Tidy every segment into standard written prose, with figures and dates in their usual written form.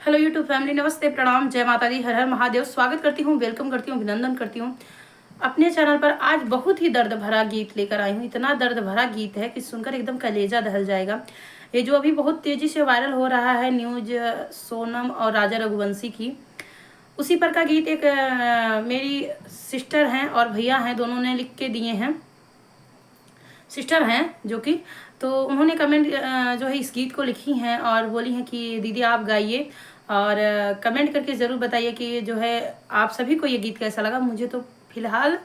Hello YouTube family, नमस्ते, प्रणाम, जय माता दी, हर हर महादेव। स्वागत करती हूँ, वेलकम करती हूँ, अभिनंदन करती हूँ अपने चैनल पर। आज बहुत ही दर्द भरा गीत लेकर आई हूँ। इतना दर्द भरा गीत है कि सुनकर एकदम कलेजा दहल जाएगा। ये जो अभी बहुत तेजी से वायरल हो रहा है न्यूज सोनम और राजा रघुवंशी की, उसी पर का गीत एक मेरी सिस्टर हैं और भैया हैं, दोनों ने लिख के दिए हैं। सिस्टर हैं जो कि, तो उन्होंने कमेंट जो है इस गीत को लिखी हैं और बोली हैं कि दीदी आप गाइए और कमेंट करके ज़रूर बताइए कि जो है आप सभी को ये गीत कैसा लगा। मुझे तो फिलहाल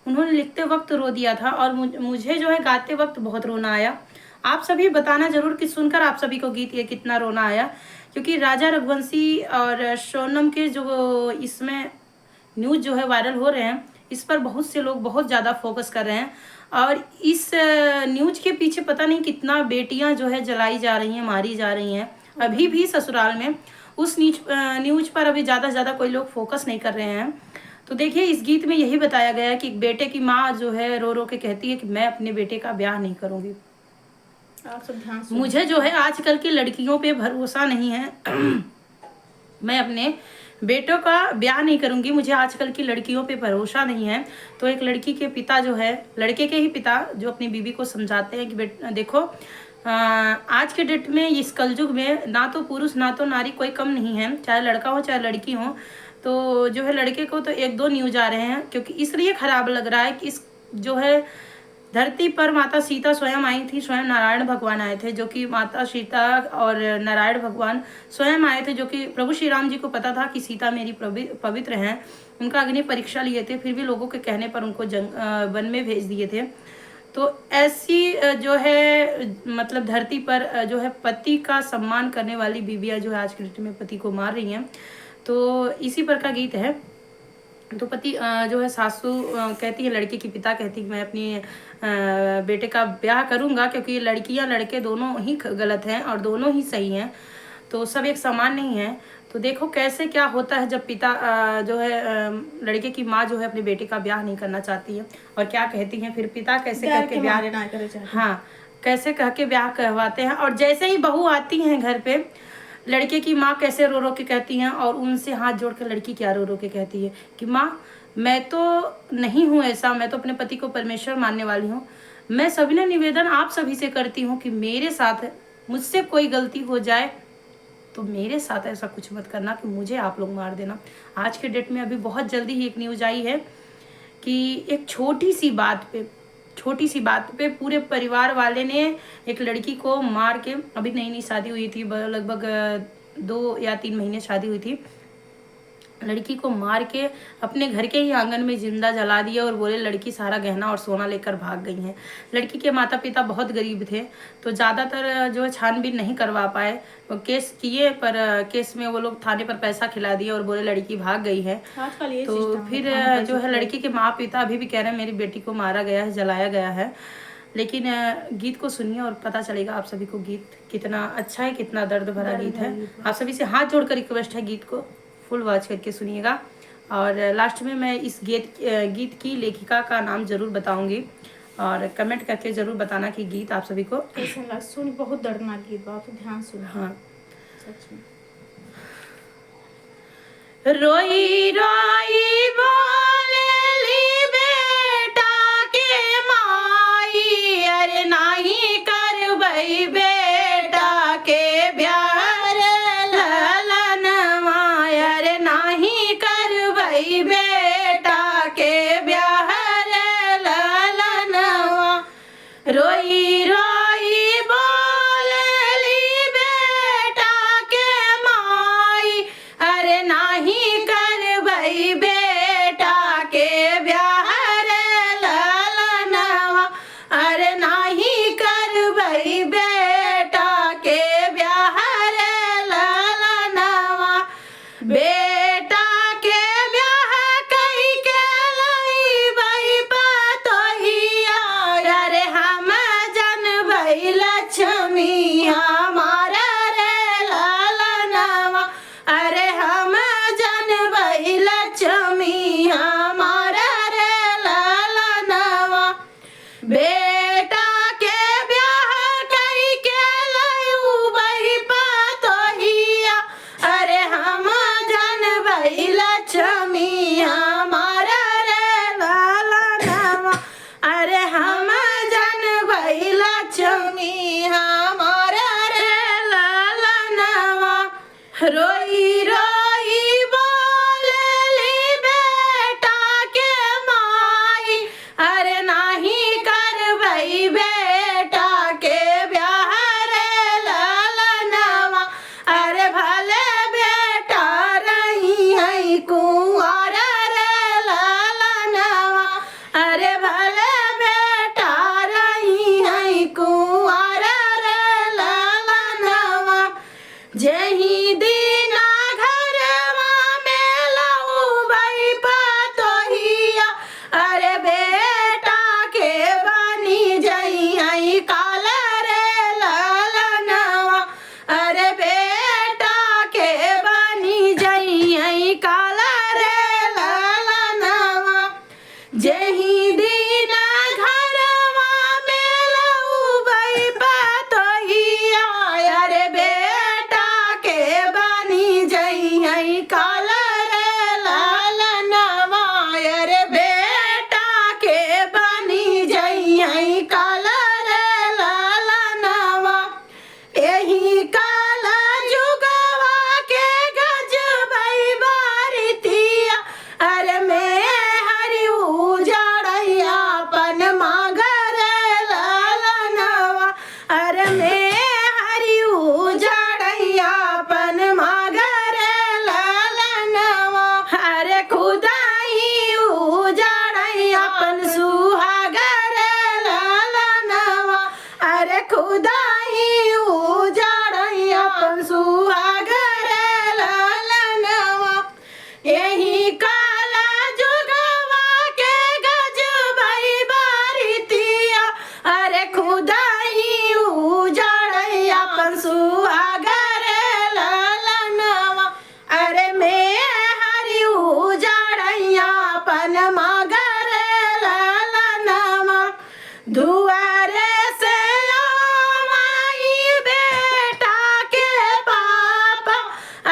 उन्होंने लिखते वक्त रो दिया था और मुझे जो है गाते वक्त बहुत रोना आया। आप सभी बताना ज़रूर कि सुनकर आप सभी को गीत ये कितना रोना आया, क्योंकि राजा रघुवंशी और सोनम के जो इसमें न्यूज़ जो है वायरल हो रहे हैं, इस पर बहुत से लोग बहुत ज़्यादा फोकस कर रहे हैं और इस न्यूज के पीछे पता नहीं कितना बेटियां जो है जलाई जा रही हैं, मारी जा रही हैं अभी भी ससुराल में। उस न्यूज पर अभी ज़्यादा से ज़्यादा कोई लोग फोकस नहीं कर रहे हैं। तो देखिए, इस गीत में यही बताया गया है कि बेटे की माँ जो है रो रो के कहती है कि मैं अपने बेटे का ब्याह नहीं करूँगी। आप सब ध्यान से। मुझे जो है आजकल की लड़कियों पे भरोसा नहीं है। मैं अपने बेटों का ब्याह नहीं करूंगी, मुझे आजकल की लड़कियों पे भरोसा नहीं है। तो एक लड़की के पिता जो है, लड़के के ही पिता जो अपनी बीवी को समझाते हैं कि देखो आज के डेट में, इस कलयुग में ना तो पुरुष ना तो नारी कोई कम नहीं है, चाहे लड़का हो चाहे लड़की हो। तो जो है लड़के को तो एक दो न्यूज आ रहे हैं, क्योंकि इसलिए खराब लग रहा है कि इस जो है धरती पर माता सीता स्वयं आई थी, स्वयं नारायण भगवान आए थे, जो कि माता सीता और नारायण भगवान स्वयं आए थे, जो कि प्रभु श्री राम जी को पता था कि सीता मेरी पवित्र हैं। उनका अग्नि परीक्षा लिए थे, फिर भी लोगों के कहने पर उनको वन में भेज दिए थे। तो ऐसी जो है मतलब धरती पर जो है पति का सम्मान करने वाली बीवियाँ जो है आज के डेट में पति को मार रही हैं। तो इसी पर का गीत है। तो पति जो है सासू कहती है, लड़के की पिता कहती है मैं अपनी बेटे का ब्याह करूंगा, क्योंकि लड़कियां लड़के दोनों ही गलत हैं और दोनों ही सही हैं, तो सब एक समान नहीं है। तो देखो कैसे क्या होता है जब पिता जो है लड़के की माँ जो है अपने बेटे का ब्याह नहीं करना चाहती है और क्या कहती है, फिर पिता कैसे कह के ब्याह, हाँ, कैसे कह के ब्याह करवाते हैं। और जैसे ही बहू आती हैं घर पे, लड़के की माँ कैसे रो रो के कहती हैं और उनसे हाथ जोड़ कर लड़की क्या रो रो के कहती है कि माँ मैं तो नहीं हूँ ऐसा, मैं तो अपने पति को परमेश्वर मानने वाली हूँ। मैं सविनय निवेदन आप सभी से करती हूँ कि मेरे साथ मुझसे कोई गलती हो जाए तो मेरे साथ ऐसा कुछ मत करना कि मुझे आप लोग मार देना। आज के डेट में अभी बहुत जल्दी ही एक न्यूज आई है कि एक छोटी सी बात पे पूरे परिवार वाले ने एक लड़की को मार के, अभी नई नई शादी हुई थी, लगभग 2 या 3 महीने शादी हुई थी, लड़की को मार के अपने घर के ही आंगन में जिंदा जला दिया और बोले लड़की सारा गहना और सोना लेकर भाग गई है। लड़की के माता पिता बहुत गरीब थे, तो ज़्यादातर जो है छानबीन नहीं करवा पाए, केस किए पर केस में वो लोग थाने पर पैसा खिला दिए और बोले लड़की भाग गई है। तो फिर जो है लड़की के माँ पिता अभी भी कह रहे हैं मेरी बेटी को मारा गया है, जलाया गया है। लेकिन गीत को सुनिए और पता चलेगा आप सभी को गीत कितना अच्छा है, कितना दर्द भरा गीत है। आप सभी से हाथ जोड़कर रिक्वेस्ट है, गीत को फुल वॉच करके सुनिएगा। और लास्ट में मैं इस गीत की लेखिका का नाम जरूर बताऊंगी और कमेंट करके जरूर बताना कि गीत आप सभी को कैसा लगा। सुन, बहुत दर्दनाक गीत, आप ध्यान सुनो। हाँ, सच में। रोई रोई बोलेली बेटा के माई, अरे नाही करबई बेटा के ब्याह ललनवा, अरे नाही करबई बेटा के ब्याह ललनवा। रोई रोई बोलेली बेटा के माई, अरे नाही करबई बेटा के ब्याह ललनवा, अरे नाही करबई बेटा के ब्याह ललनवा। बेटा के ब्याह कई के लईबई पतोहिया, अरे हम जनबई लक्ष्मी हमारा रे ललनवा, अरे हम जनबई लक्ष्मी हमारा रे ललनवा। बेटा के ब्याह कई के लईबई पतोहिया, अरे रोई रोई बोलेली बेटा के माई, अरे नाही करबई बेटा के ब्याह रे ललनवा, अरे भले बेटा रही है कुंवर रे ललनवा, अरे भले बेटा रही है कुंवर रे ललनवा। जेही दीना घरवा में लऊबई पतोहिया, अरे बेटा के बनी जइहई काल रे ललनवा, अरे बेटा के बनी जइहई काल रे ललनवा। जेही दीना घरवा में लऊबई पतोहिया, अरे बेटा के बनी जइहई काल रे ललनवा, अरे बेटा के बनी जइहई काल रे ललनवा। एही काल जुगवा के गजबई बारितिया, अरे मैं हरि उजाड़ैया अपन मांगर ललनवा, अरे मैं हरि उजाड़ैया अपन मांगर ललनवा, अरे खुदाई उजाड़ैया अपन सुहागर ललनवा, अरे खुदाई उजाड़ैया अपन सुहागर ललनवा। यही काला जुगवा के गजबई बारितिया, अरे खुदाई उजाड़ैया अपन सुहागर ललनवा, अरे मैं हरि उजाड़ैया अपन मांगर ललनवा। दुआरे से आई बेटा के पापा,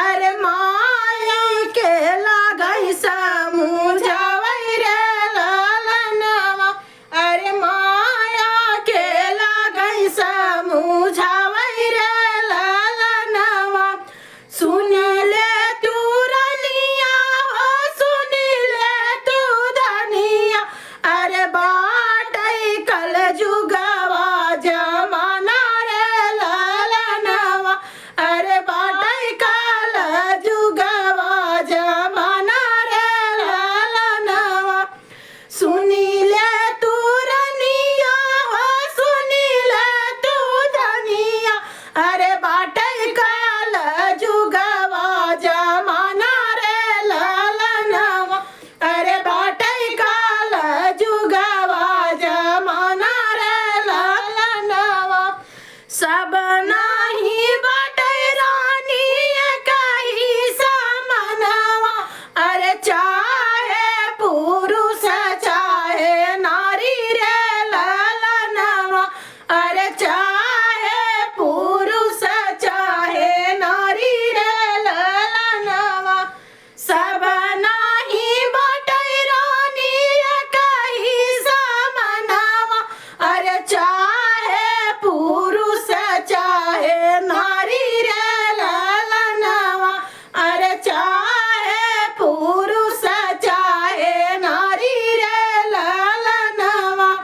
अरे माई के लागई समझावई रे ललनवा, अरे माया के लागई समझावई रे ललनवा। सुन ले तू रनिया हो, सुन ले तू धनिया, अरे बाटई कल जुगवा जमाना रे ललनवा, अरे बाटई कल जुगवा जमाना रे ललनवा। सुनी ले तू रनिया हो, सुनी ले तू धनिया, अरे बाटई कल जुगवा जमाना रे ललनवा, अरे बाटई कल जुगवा जमाना रे ललनवा। सब नाही बाटई रानी कही समनवा, अरे चाहे पुरुष चाहे नारी रे ललनवा, अरे चाहे पुरुष चाहे नारी रे ललनवा। सब नाही बाटई रानी कही समनवा, अरे चाहे पुरुष चाहे नारी रे ललनवा, अरे चाहे पुरुष चाहे नारी रे ललनवा।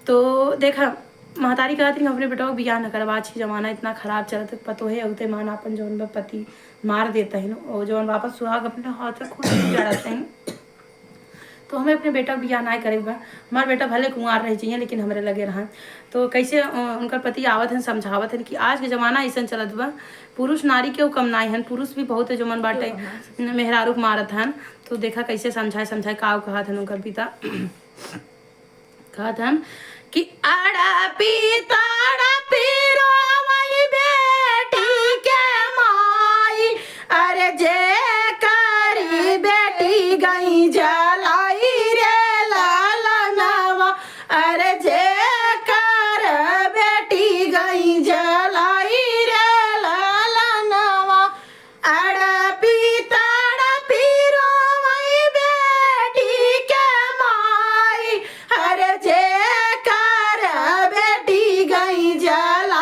तो देखा महतारी कहती हम अपने बेटा को बियाह न करवा, आज जमाना इतना खराब चलत पतो है अगते मान अपन जौन बा पति मार देता है और जौन वापस सुहाग अपने हाथ से खुद चढ़ाते हैं। तो हमें अपने बेटा को बियाह ना करे बा, हमारा बेटा भले कुंवार रह चाहिए लेकिन हमरे लगे रहा। तो कैसे उनका पति आवत है समझावत है कि आज के ज़माना ऐसा चलत बा, पुरुष नारी के कम नाई हन, पुरुष भी बहुत है जो मन बाटे मेहरारू मारत हन। तो देखा कैसे समझाए का कहत हन उनकर पिता, कहत हन कि अड़पी तड़पी रोवई बेटी के माई, अरे जे करी बेटी गई जलाई रे ललनवा, अरे जे कर बेटी गई जलाई रे ललनवा। अड़पी तड़पी रोवई बेटी के माई, अरे जे कर बेटी गई जला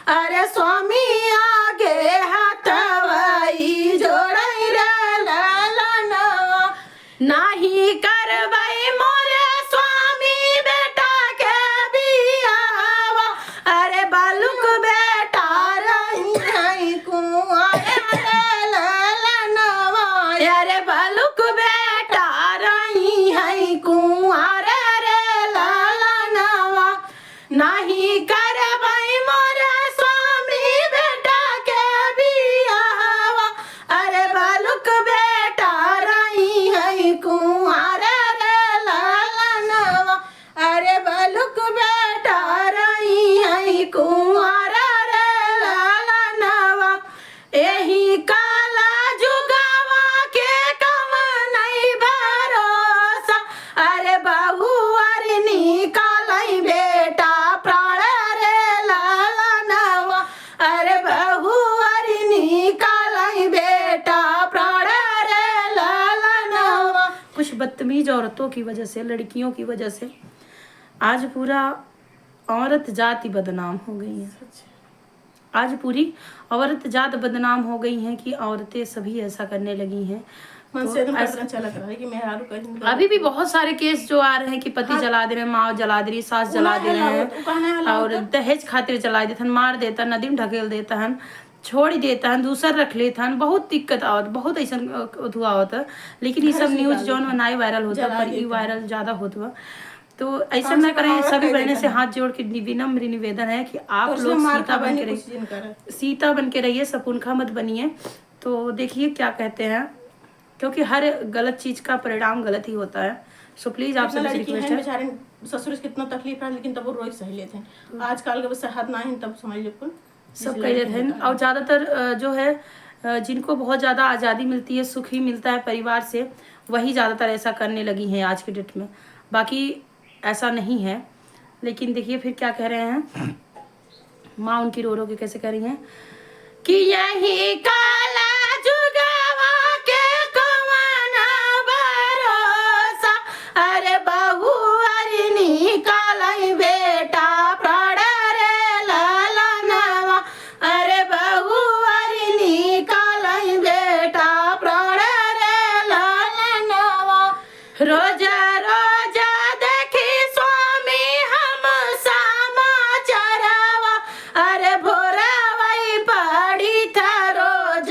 अरे स्वामी आगे हाथवाई जोड़ई रे लालनवा नाही करबई मोरे स्वामी बेटा के बियावा अरे बालुक बेटा रही है कुंवारे रे लालनवा अरे बालुक बेटा रही है कुंवारे रे लालनवा नहीं करबई मोरे स्वामी बेटा के बियावा अरे बालुक बेटा रही है कुंवारे रे लालनवा अरे बालुक बेटा रही है कुंवारे रे लालनवा एही काला जुगावा के कम नहीं भरोसा अरे बहु अरे निकालई बेटा प्राण रे लालनवा अरे बहु अरे निकालई बेटा प्राण रे लालनवा। कुछ बदतमीज औरतों की वजह से, लड़कियों की वजह से आज पूरा औरत जाति बदनाम हो गई है। आज पूरी औरत जात बदनाम हो गई हैं कि औरतें सभी ऐसा करने लगी हैं। मन से एकदम पता अच्छा लग रहा है कि मैं हारू कहीं अभी भी बहुत सारे केस जो आ रहे हैं कि पति जला दे रहे हैं, माँ जला दे रही, सास जला दे रहे हैं और दहेज खातिर जला देता, मार देता, नदी में ढकेल देता है, छोड़ ही देता है, दूसर रख लेता है। बहुत दिक्कत आवत, बहुत ऐसा हुआ होता। लेकिन ये सब न्यूज जो बनाए वायरल होता पर ये वायरल ज्यादा होता। तो ऐसा ना करें। सभी बहनें से हाथ जोड़ के विनम्र निवेदन है कि आप लोग सीता बन के रहिए, सीता बन के रहिए, शकुंतला मत बनिए। तो देखिए क्या कहते हैं, क्योंकि हर गलत चीज का परिणाम गलत ही होता है। सो प्लीज आप सबसे रिक्वेस्ट है, बेचारे ससुर से कितना तकलीफ है लेकिन तब वो रोज सह लेते हैं। आजकल के बस हाथ ना है तब समझ लो सब कह लेते हैं। और ज्यादातर जो है जिनको बहुत ज्यादा आज़ादी मिलती है, सुख ही मिलता है परिवार से, वही ज्यादातर ऐसा करने लगी हैं आज के डेट में। बाकी ऐसा नहीं है। लेकिन देखिए फिर क्या कह रहे हैं, माँ उनकी रो रो के कैसे कह रही हैं कि यही काला जुगावा के कौन भरोसा अरे बहू अरे निकालई बेटा प्राण रे लालनवा अरे बहू अरे निकालई बेटा प्राण रे लालनवा। रोज रोज देखी स्वामी हम समाचारवा अरे भोरवई पड़ी था रोज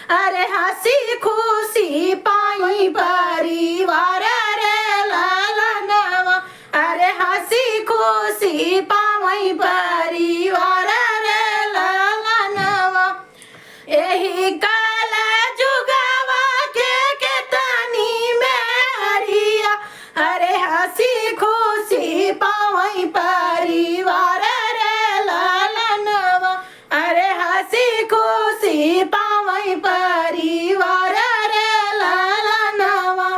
अरे हंसी खुशी पाई परिवार रे लालनवा, अरे हंसी खुशी पाई परिवार रे लालनवा। यही काल जुगावा के तनी में हरिया, अरे हंसी खुशी पाई परिवार रे लालनवा, अरे हंसी खुशी पाई परिवार रे लालनवा।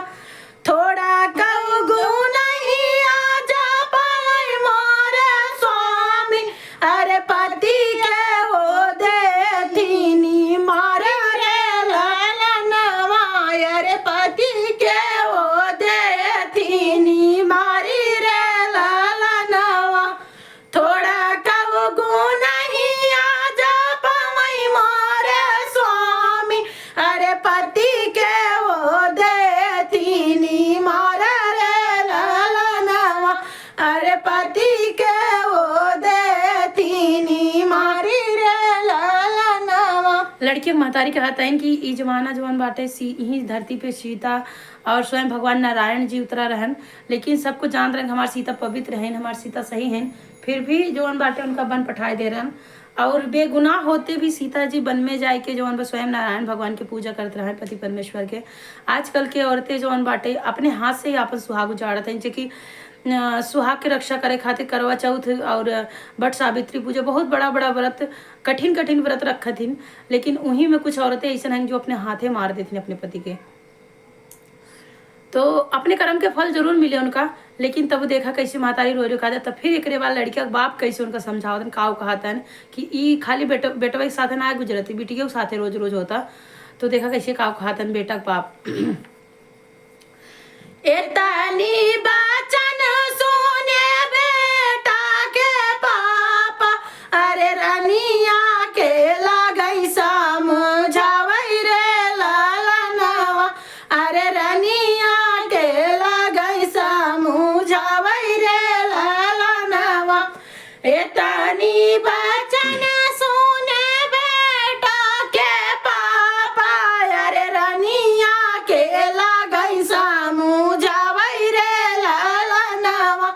थोड़ा कहू नहीं आजा पाई मोरे स्वामी, अरे पति के वो देथिनी मारे रे लालनवा, अरे पति के वो देथिनी मारी रे लालनवा। थोड़ा कहू नहीं आजा पाई मोरे स्वामी, अरे पति के वो देथिनी मारे रे लालनवा, अरे पति के वो देथिनी मारी रे लालनवा। लड़की के महतारी कहता है कि ई जमाना जवन बाटे यही धरती पे सीता और स्वयं भगवान नारायण जी उतरा रहन, लेकिन सबको जान रहे हमारी सीता पवित्र हैं, हमारी सीता सही हैं, फिर भी जवन बाटे उनका बन पठाए दे रहन। और बेगुनाह होते भी सीता जी वन में जाए के जवन स्वयं नारायण भगवान की पूजा करते रहे पति परमेश्वर के। आजकल के औरतें जवन बाटे अपने हाथ से ही अपन सुहाग उजाड़त हैं, जो कि सुहाग के रक्षा करे खातिर करवा चौथ और बट सावित्री पूजा बहुत बड़ा बड़ा व्रत कठिन कठिन व्रत रखथिन, लेकिन उन्हीं में कुछ औरतें ऐसा हैं जो अपने हाथे मार देती अपने पति के। तो अपने कर्म के फल जरूर मिले उनका, लेकिन तब देखा कैसे मातारी रो कहा तब फिर एक बाद लड़किया के बाप कैसे उनका समझावतन काव कहतन कि ई खाली बेटवा के साथ ना गुजरती बिटिया के साथ रोज रोज होता। तो देखा कैसे काव कहतन बेटा के बाप एतनी बचन सुने बेटा के पापा, अरे रनिया के लागई समझावई रे लालनवा, अरे रनिया के लागई समझावई रे लालनवा। एतनी बचन सुने बेटा के पापा, अरे रनिया के लागई समझावई रे लालनवा,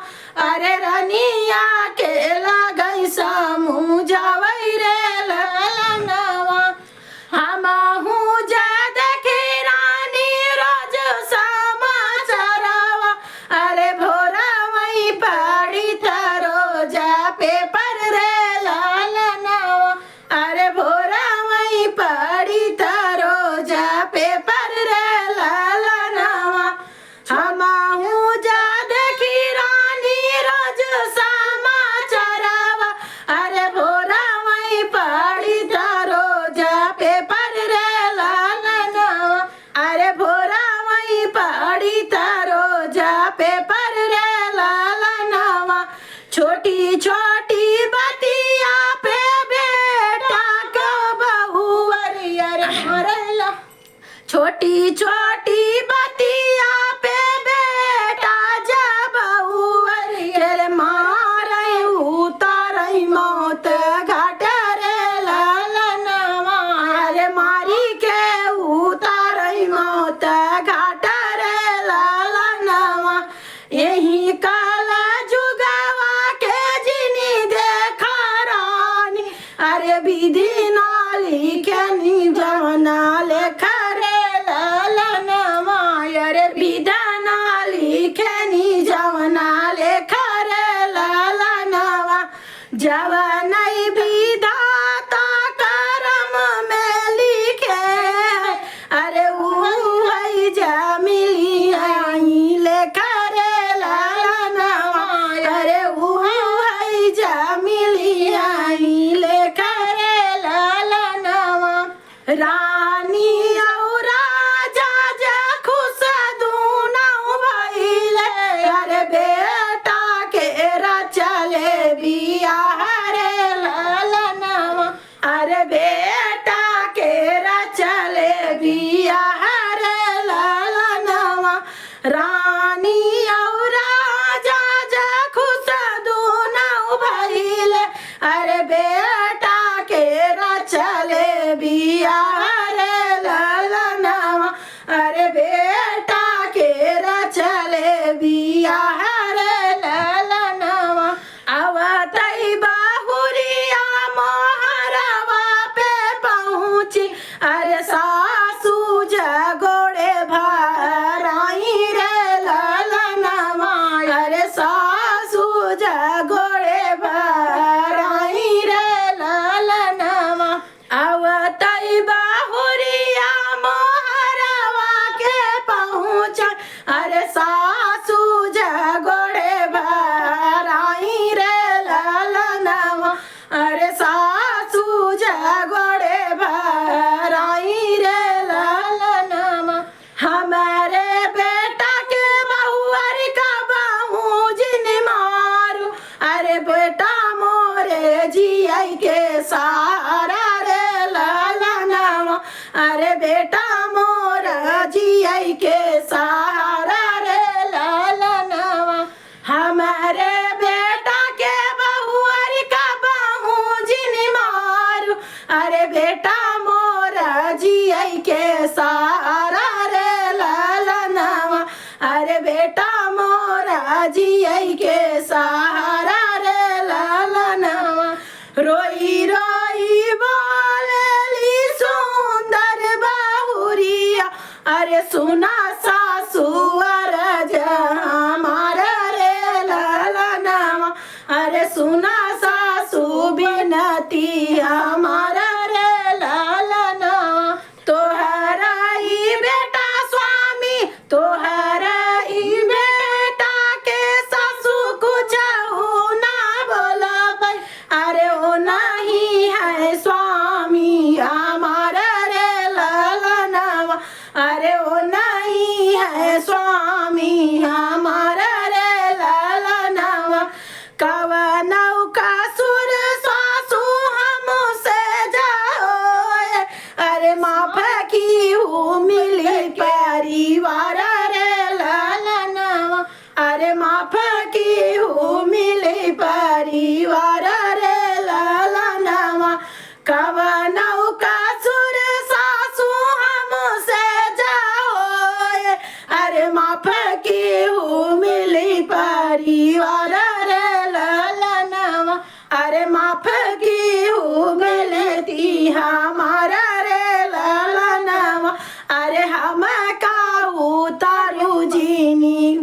अरे रनिया के लागई समझावई रे लालनवा। हमहू जा देखी रानी रोज समाचारवा, अरे भोरा वही पड़ी रोजा पेपर रे लालनवा, अरे भोरा वही पड़ी रोजा पेपर रे लालनवा। हमहू जा देखी रानी रोज समाचारवा, अरे भोरा वही पड़ी रोजा पेपर रे लालनवा, अरे भोरा वही पड़ी रोजा पेपर रे लालनवा। छोटी छोटी बतिया पे बेटा को बहुवरी अरे मरला, छोटी छोटी बतिया पे बेटा जा बहुवरी अरे मारे उतारई मौत घाट रे लालनवा, अरे मारी के उतारई मौत घाट रे लालनवा। यही काल जुगावा के जिनी देखा रानी, अरे विधि नाली के निजाना लेखा रे लालनवा, अरे विधान लिखे निजाना लेखा रे लालनवा। जवन विधाता कर्म में लिखे, अरे वही जा मिली आई लेखा रे लालनवा, अरे वही जा मिली आई लेखा रे लालनवा। रानी और राजा जा खुश दूनों भइले, अरे बेटा के चले बियाह रे लालनवा, अरे बेटा के चले बियाह रे लालनवा। रानी और राजा जा खुश दूनों भइले, अरे बेटा के चले बियाह रे बेटा मोरा जियै के सहारा रे लालनवा, हमारे बेटा के बहुअर का बाहू जिन मारू, अरे बेटा मोरा जियै के सहारा रे लालनवा, अरे बेटा मोरा जियै के सहारा रे लालनवा। रोई रोई बोलेली सुंदर बहुरिया, अरे सुना सासू अरज हमारा रे लालनवा, अरे सुना सासू बिनती हमारा रे लालनवा। तोहरा ई बेटा स्वामी, तोहरा ई बेटा के सासू कुछ ना बोला भाई, अरे ओ नहीं है स्वामी हमारा रे लालनवा, अरे ओ नहीं है स्वामी हमारा रे लालनवा। कवनौ का सुर सासू हमसे जाओ, अरे माफ की हूँ मिली परिवार रे लालनवा, अरे माफ की हूँ मिली परिवार रे लालनवा। कवनौ का सुर सासू हमसे जाओ, अरे माफ की हूँ मिली परिवार रे लालनवा, अरे माफ की हूँ मिलती हमारा रे लालनवा, अरे हम का उतारू जीनी,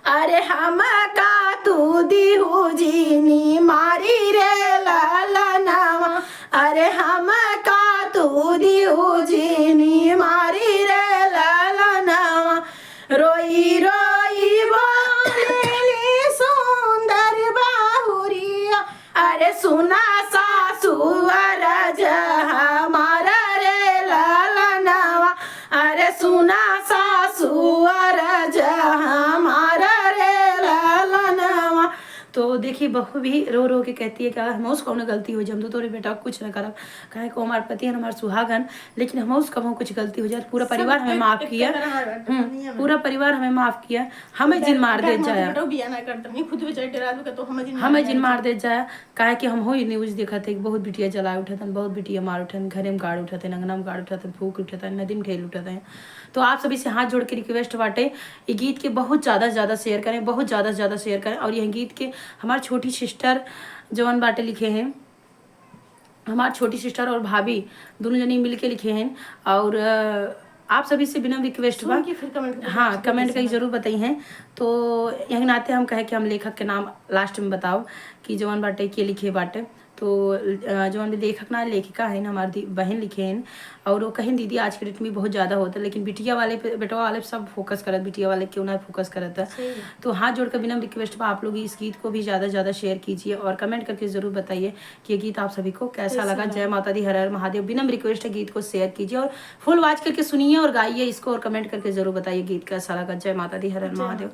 अरे हम का तू दीहू जीनी मारी रे लालनवा, अरे हम का तू दीहू जीनी मारी रे लालनवा। रोई रोई बोलेली सुंदर बहुरिया, अरे सुना सासू अरज हमारा रे लालनवा, अरे सुना सासू अरज हमारा रे लालनवा। तो देखिए बहू भी रो रो के कहती है कि हम उसको कौन गलती हो जाए, हम तो तोरे बेटा को कुछ न करब, कहे को हमारे पति है हमारे सुहागन, लेकिन हम उसका कुछ गलती हो जाए, पूरा परिवार हमें माफ किया, पूरा परिवार हमें माफ किया, हमें जिन मार दे जाए, हमें जिन मार दे जाए। काहे कि हम हो न्यूज देखा थे बहुत बिटिया जला उठा, बहुत बिटिया मार उठा, घरे में गाड़ उठा, अंगना में गाड़ उठा, फूक उठा, नदी में ठेल उठा। तो आप सभी से हाथ जोड़ के रिक्वेस्ट बाटे, ये गीत के बहुत ज़्यादा शेयर करें, बहुत ज़्यादा शेयर करें। और यह गीत के हमारी छोटी सिस्टर जवन बाटे लिखे हैं, हमारी छोटी सिस्टर और भाभी दोनों जनी मिल के लिखे हैं। और आप सभी से बिना रिक्वेस्ट बा हाँ कमेंट करके जरूर बताई हैं। तो यही नाते हम कहे कि हम लेखक के नाम लास्ट में बताओ कि जवन बाटे के लिखे बाटे। तो जवन भी लेखक ना लेखिका है ना हमारी बहन लिखे हैं। और वो कहीं दीदी आज के डेट में बहुत ज़्यादा होता है, लेकिन बिटिया वाले पे बेटवा वाले पे सब फोकस करत, बिटिया वाले क्यों ना फोकस करता है। तो हाथ जोड़कर बिना रिक्वेस्ट पर आप लोग इस गीत को भी ज़्यादा शेयर कीजिए और कमेंट करके ज़रूर बताइए कि ये गीत आप सभी को कैसा लगा। जय माता दी, हर हर महादेव। बिना रिक्वेस्ट है गीत को शेयर कीजिए और फुल वॉच करके सुनिए और गाइए इसको और कमेंट करके ज़रूर बताइए गीत कैसा लगा। जय माता दी, हर हर महादेव।